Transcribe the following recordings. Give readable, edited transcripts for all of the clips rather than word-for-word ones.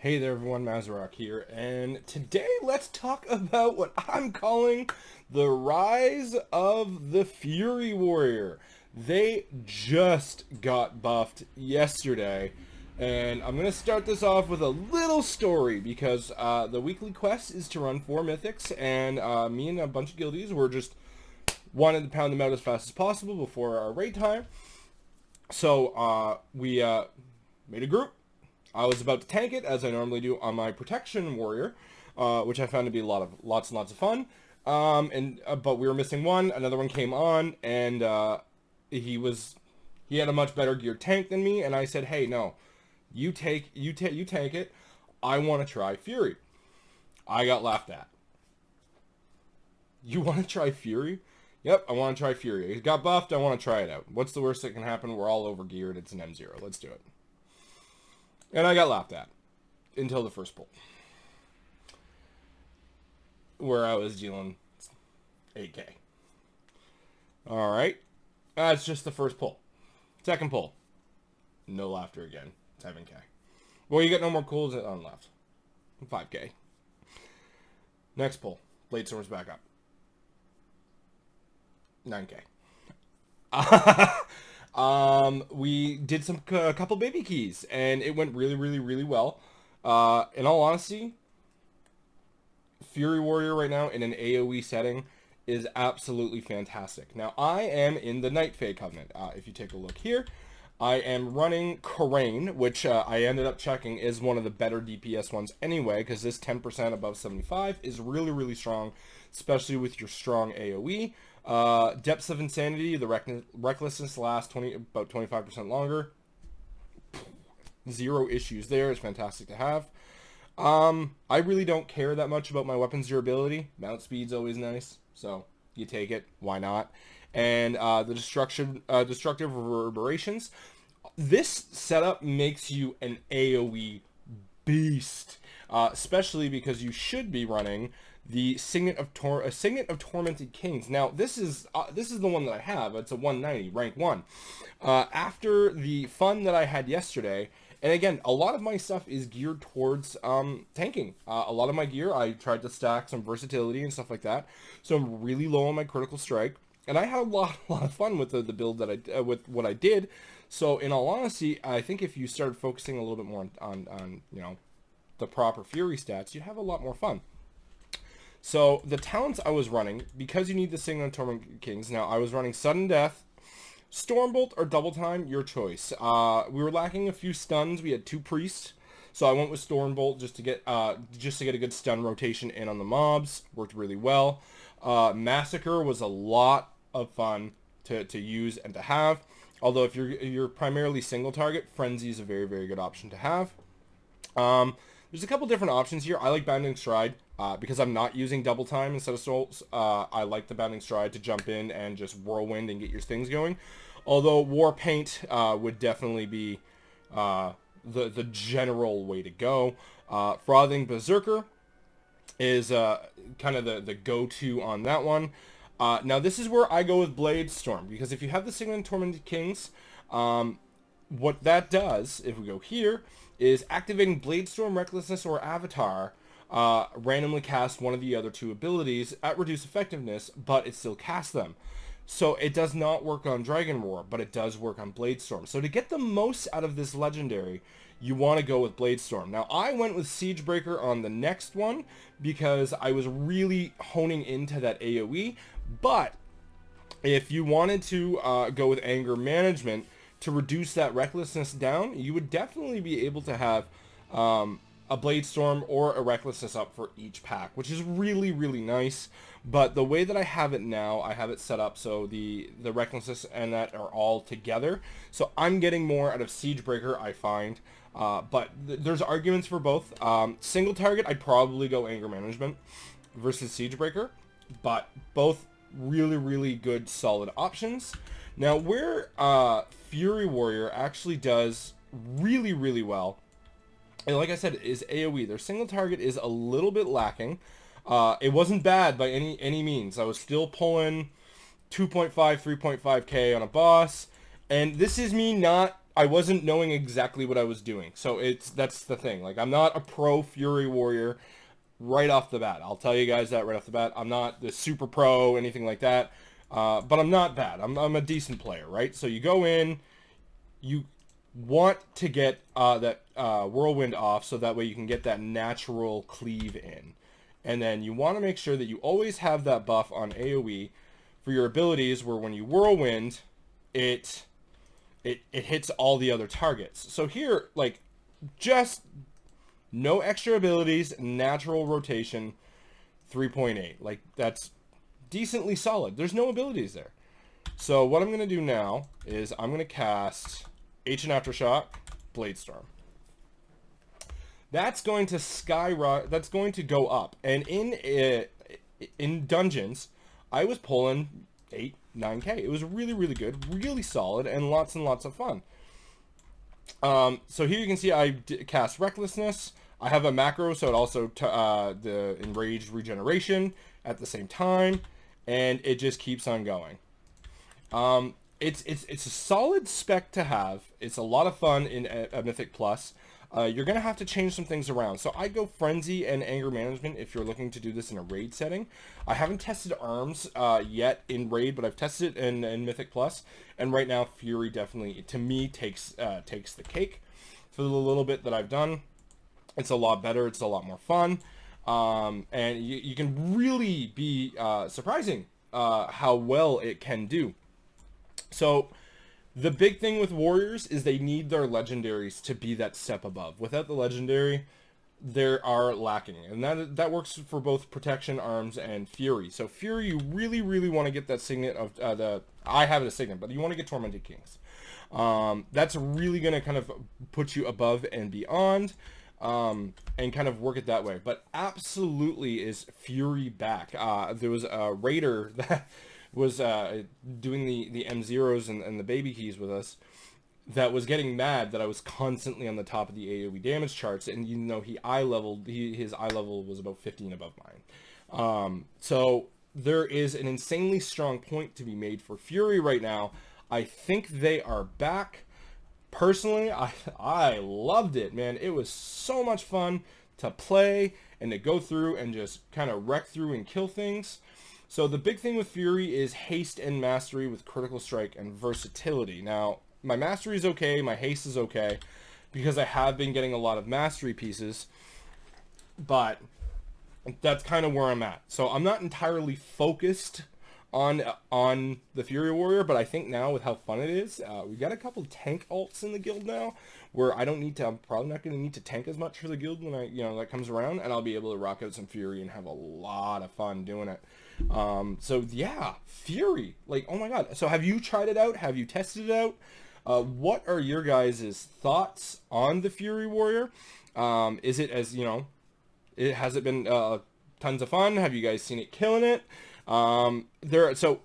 Hey there everyone, Mazarok here, and today let's talk about what I'm calling the rise of the Fury Warrior. They just got buffed yesterday, and I'm going to start this off with a little story because the weekly quest is to run 4 mythics, and me and a bunch of guildies were just wanted to pound them out as fast as possible before our raid time. So we made a group. I was about to tank it, as I normally do on my protection warrior, which I found to be lots and lots of fun. But we were missing one. Another one came on, and he had a much better geared tank than me. And I said, "Hey, no, you tank it. I want to try Fury." I got laughed at. You want to try Fury? Yep, I want to try Fury. It got buffed. I want to try it out. What's the worst that can happen? We're all over geared. It's an M0. Let's do it. And I got laughed at until the first pull, where I was dealing 8k. All right, that's just the first pull. Second pull, no laughter again. 7k. Well, you get no more cools on left. 5k. Next pull, Bladestorm's back up. 9k. We did a couple baby keys, and it went really well. In all honesty, Fury Warrior right now in an AoE setting is absolutely fantastic. Now, I am in the Night Fae Covenant. If you take a look here, I am running Karain, which I ended up checking is one of the better DPS ones anyway, because this 10% above 75 is really strong, especially with your strong AoE. Depths of Insanity, the Recklessness lasts about 25% longer. Zero issues there. It's fantastic to have. I really don't care that much about my weapon's durability. Mount speed's always nice, so you take it. Why not? And the destructive reverberations. This setup makes you an AoE beast, especially because you should be running the Signet of Tormented Kings. Now, this is the one that I have. It's a 190, rank 1. After the fun that I had yesterday, and again, a lot of my stuff is geared towards tanking. A lot of my gear, I tried to stack some versatility and stuff like that, so I'm really low on my critical strike. And I had a lot of fun with the build that with what I did. So, in all honesty, I think if you started focusing a little bit more on the proper Fury stats, you'd have a lot more fun. So, the talents I was running, because you need the Signet of Tormented Kings, now I was running Sudden Death, Stormbolt, or Double Time, your choice. We were lacking a few stuns. We had 2 priests, so I went with Stormbolt just to get a good stun rotation in on the mobs. Worked really well. Massacre was a lot of fun to use and to have. Although if you're primarily single target, Frenzy is a very good option to have. There's a couple different options here. I like Bounding Stride because I'm not using Double Time instead of Souls. I like the Bounding Stride to jump in and just whirlwind and get your things going. Although War Paint would definitely be the general way to go. Frothing Berserker is kind of the go-to on that one. Now this is where I go with Bladestorm, because if you have the Signet of Tormented Kings, what that does, if we go here, is activating Bladestorm, Recklessness, or Avatar, randomly cast one of the other 2 abilities at reduced effectiveness, but it still casts them. So it does not work on Dragon Roar, but it does work on Bladestorm. So to get the most out of this legendary, you want to go with Bladestorm. Now, I went with Siegebreaker on the next one because I was really honing into that AoE, but if you wanted to go with Anger Management to reduce that Recklessness down, you would definitely be able to have a Bladestorm or a Recklessness up for each pack, which is really nice. But the way that I have it now, I have it set up so the Recklessness and that are all together. So I'm getting more out of Siegebreaker, I find. But there's arguments for both. Single target, I'd probably go Anger Management versus Siegebreaker. But both really good, solid options. Now, where Fury Warrior actually does really well, and like I said, is AoE. Their single target is a little bit lacking. It wasn't bad by any means. I was still pulling 2.5, 3.5k on a boss. And this is me not I wasn't knowing exactly what I was doing. So that's the thing. Like, I'm not a pro Fury Warrior right off the bat. I'll tell you guys that right off the bat. I'm not the super pro, anything like that. But I'm not bad. I'm a decent player, right? So you go in, you want to get that whirlwind off so that way you can get that natural cleave in. And then you want to make sure that you always have that buff on AoE for your abilities where when you whirlwind, it hits all the other targets. So here, like, just no extra abilities, natural rotation, 3.8. Like, that's decently solid. There's no abilities there. So what I'm going to do now is I'm going to cast Ancient Aftershock, Bladestorm. That's going to skyrocket. That's going to go up. And in dungeons, I was pulling 8, 9k. It was really, really good, really solid, and lots of fun. So here you can see I cast Recklessness. I have a macro, so it also the Enraged Regeneration at the same time, and it just keeps on going. It's a solid spec to have. It's a lot of fun in a Mythic Plus. You're going to have to change some things around. So I go Frenzy and Anger Management if you're looking to do this in a raid setting. I haven't tested Arms yet in raid, but I've tested it in Mythic Plus. And right now, Fury definitely, to me, takes the cake. For the little bit that I've done, it's a lot better. It's a lot more fun. And you can really be surprising how well it can do. So the big thing with warriors is they need their legendaries to be that step above. Without the legendary, they are lacking, and that works for both protection, arms, and fury. So fury, you really want to get that signet of I have it a signet, but you want to get Tormented Kings. That's really going to kind of put you above and beyond, and kind of work it that way. But absolutely is fury back. There was a raider that was doing the M0s and the baby keys with us that was getting mad that I was constantly on the top of the AoE damage charts, and you know his eye level was about 15 above mine. So there is an insanely strong point to be made for Fury right now. I think they are back. Personally, I loved it, man. It was so much fun to play and to go through and just kind of wreck through and kill things. So the big thing with Fury is haste and mastery with critical strike and versatility. Now, my mastery is okay, my haste is okay, because I have been getting a lot of mastery pieces, but that's kind of where I'm at. So I'm not entirely focused on the Fury Warrior, but I think now with how fun it is, we got a couple tank alts in the guild now, where I'm probably not going to need to tank as much for the guild when that comes around, and I'll be able to rock out some Fury and have a lot of fun doing it. So yeah, Fury, like, oh my god. So have you tried it out? Have you tested it out? What are your guys' thoughts on the Fury Warrior? Is it has it been tons of fun? Have you guys seen it killing it? So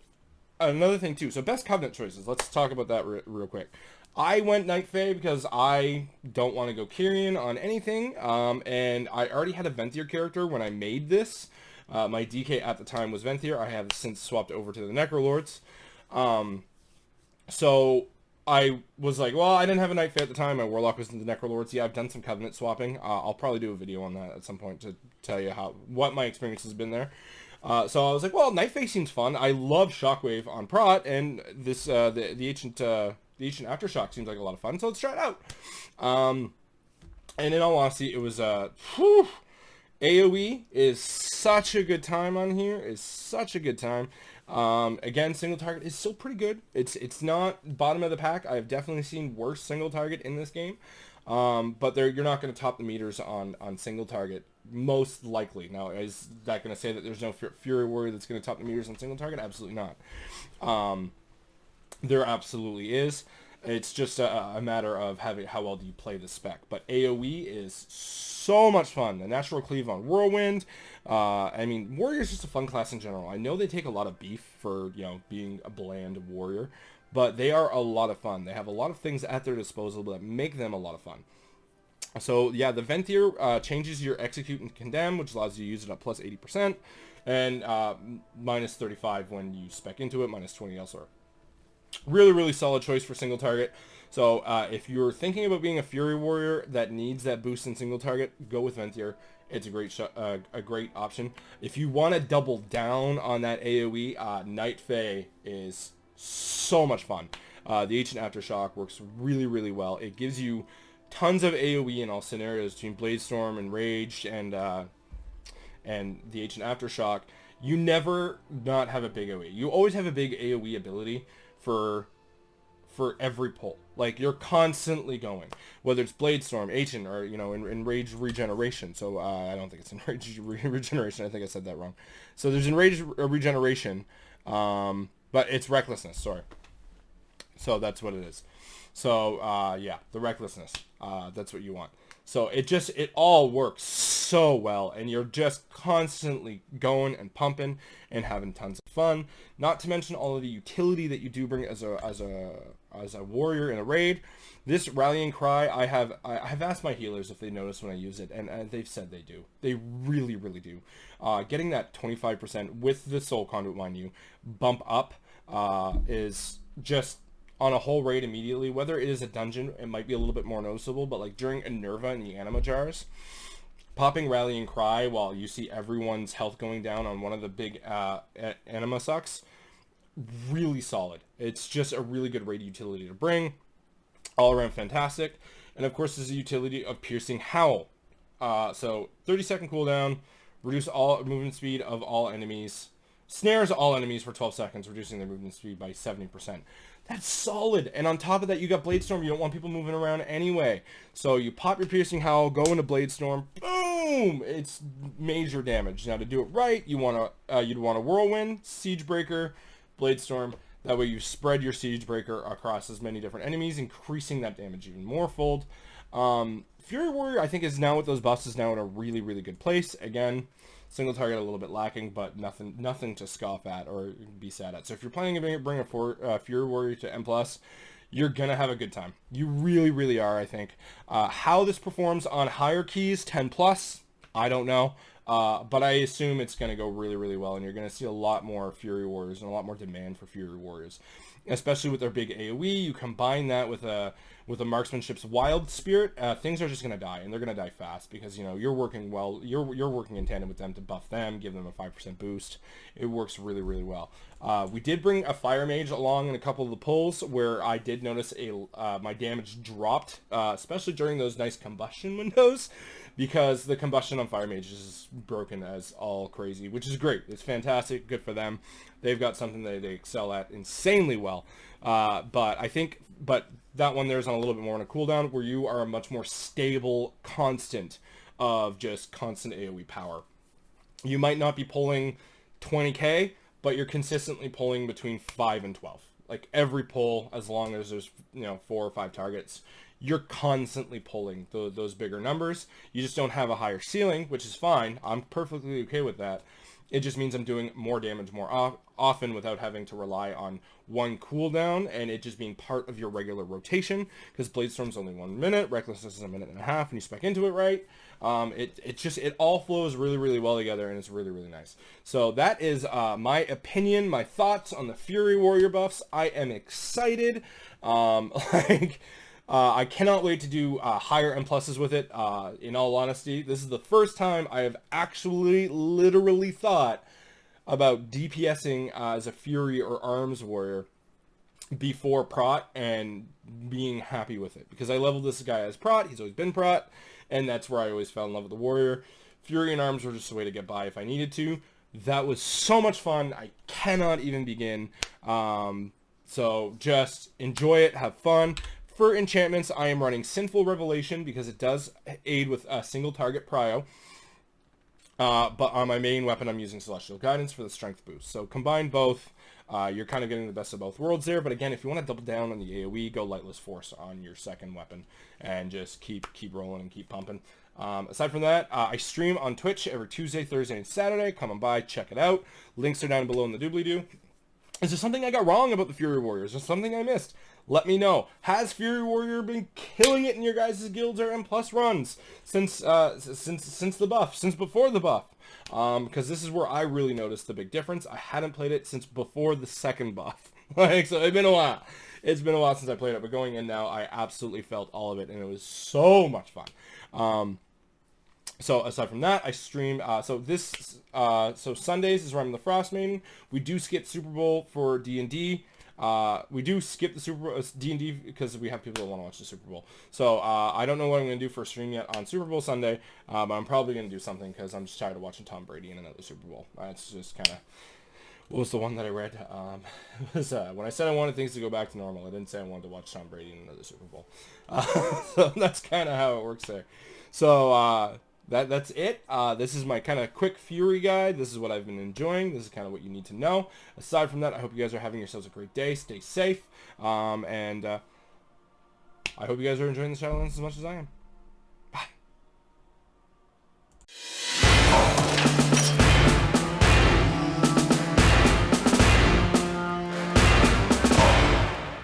another thing too. So best Covenant choices. Let's talk about that real quick. I went Night Fae because I don't want to go Kyrian on anything. And I already had a Venthyr character when I made this. My DK at the time was Venthyr. I have since swapped over to the Necrolords. So I was like, well, I didn't have a Night Fae at the time. My Warlock was in the Necrolords. Yeah, I've done some Covenant swapping. I'll probably do a video on that at some point to tell you what my experience has been there. So I was like, well, Night Fae seems fun. I love Shockwave on Prot, and this the Ancient Aftershock seems like a lot of fun. So let's try it out. And in all honesty, it was AoE is such a good time on here. Is such a good time. Again, single target is still pretty good. It's not bottom of the pack. I've definitely seen worse single target in this game. But you're not going to top the meters on single target, most likely. Now, is that going to say that there's no Fury Warrior that's going to top the meters on single target? Absolutely not. There absolutely is. It's just a matter of how well do you play the spec. But AoE is so much fun. The natural cleave on Whirlwind. I mean, Warrior is just a fun class in general. I know they take a lot of beef for being a bland warrior, but they are a lot of fun. They have a lot of things at their disposal that make them a lot of fun. So yeah, the Venthyr changes your execute and condemn, which allows you to use it at plus 80%, and minus 35 when you spec into it, minus 20 elsewhere. Really solid choice for single target. So if you're thinking about being a Fury Warrior that needs that boost in single target, go with Ventier. It's a great option. If you want to double down on that AoE, Night Fae is so much fun. The Ancient Aftershock works really, really well. It gives you tons of AoE in all scenarios between Bladestorm and Rage and the Ancient Aftershock. You never not have a big AoE. You always have a big AoE ability for every pull. Like, you're constantly going, whether it's Bladestorm, Ancient, or, you know, in Rage Regeneration. So I don't think it's in Rage Regeneration. I think I said that wrong. So there's Enrage Regeneration, but it's Recklessness, sorry. So that's what it is. So yeah, the Recklessness, that's what you want. So it all works so well, and you're just constantly going and pumping and having tons of fun. Not to mention all of the utility that you do bring as a warrior in a raid. This Rallying Cry, I have asked my healers if they notice when I use it, and they've said they do. They really, really do. Getting that 25% with the Soul Conduit, mind you, bump up is just on a whole raid immediately. Whether it is a dungeon, it might be a little bit more noticeable, but like during Enerva and the Anima Jars, popping Rallying Cry while you see everyone's health going down on one of the big Anima sucks, really solid. It's just a really good raid utility to bring. All around fantastic. And of course, there's the utility of Piercing Howl. So 30-second cooldown, reduce all movement speed of all enemies, snares all enemies for 12 seconds, reducing their movement speed by 70%. That's solid. And on top of that, you got Bladestorm. You don't want people moving around anyway. So you pop your Piercing Howl, go into Bladestorm, boom! It's major damage. Now to do it right, you'd want a Whirlwind, Siegebreaker, Bladestorm. That way you spread your Siegebreaker across as many different enemies, increasing that damage even more fold. Fury Warrior, I think, is now with those buffs, is now in a really, really good place. Again, single target a little bit lacking, but nothing to scoff at or be sad at. So if you're planning to bring a Fury Warrior to M+, you're going to have a good time. You really, really are, I think. How this performs on higher keys, 10+, I don't know. But I assume it's going to go really, really well, and you're going to see a lot more Fury Warriors and a lot more demand for Fury Warriors, especially with their big AoE. You combine that with a Marksmanship's Wild Spirit, things are just going to die, and they're going to die fast because, you know, you're working well. You're working in tandem with them to buff them, give them a 5% boost. It works really, really well. We did bring a Fire Mage along in a couple of the pulls where I did notice my damage dropped, especially during those nice combustion windows, because the combustion on Fire Mage is broken as all crazy, which is great. It's fantastic. Good for them. They've got something that they excel at insanely well. But that one there's on a little bit more on a cooldown, where you are a much more stable constant of just constant AoE power. You might not be pulling 20k, but you're consistently pulling between 5 and 12. Like every pull, as long as there's 4 or 5 targets, you're constantly pulling those bigger numbers. You just don't have a higher ceiling, which is fine. I'm perfectly okay with that. It just means I'm doing more damage more often without having to rely on one cooldown and it just being part of your regular rotation, because Bladestorm's only 1 minute, Recklessness is a minute and a half, and you spec into it right. It all flows really, really well together, and it's really, really nice. So that is my opinion, my thoughts on the Fury Warrior buffs. I am excited. I cannot wait to do higher M pluses with it. In all honesty, this is the first time I have actually literally thought about DPSing as a Fury or Arms Warrior before Prot and being happy with it. Because I leveled this guy as Prot, he's always been Prot, and that's where I always fell in love with the Warrior. Fury and Arms were just a way to get by if I needed to. That was so much fun, I cannot even begin. So just enjoy it, have fun. For enchantments, I am running Sinful Revelation because it does aid with a single target prio. But on my main weapon, I'm using Celestial Guidance for the strength boost. So combine both, you're kind of getting the best of both worlds there. But again, if you want to double down on the AoE, go Lightless Force on your second weapon and just keep rolling and keep pumping. Aside from that, I stream on Twitch every Tuesday, Thursday, and Saturday. Come on by, check it out. Links are down below in the doobly-doo. Is there something I got wrong about the Fury Warriors? Is there something I missed? Let me know. Has Fury Warrior been killing it in your guys' guilds or M+ runs since the buff, since before the buff? Because this is where I really noticed the big difference. I hadn't played it since before the second buff. So it's been a while. It's been a while since I played it, but going in now, I absolutely felt all of it, and it was so much fun. So aside from that, I stream. So Sundays is where I'm the Frost Maiden. We do skip Super Bowl for D&D. We do skip the Super Bowl D&D because we have people that want to watch the Super Bowl. So I don't know what I'm going to do for a stream yet on Super Bowl Sunday, but I'm probably going to do something because I'm just tired of watching Tom Brady in another Super Bowl. It's just kind of... What was the one that I read? It was, when I said I wanted things to go back to normal, I didn't say I wanted to watch Tom Brady in another Super Bowl. So that's kind of how it works there. So that's it. This is my kind of quick Fury guide. This is what I've been enjoying. This is kind of what you need to know. Aside from that, I hope you guys are having yourselves a great day. Stay safe. And I hope you guys are enjoying the Shadowlands as much as I am.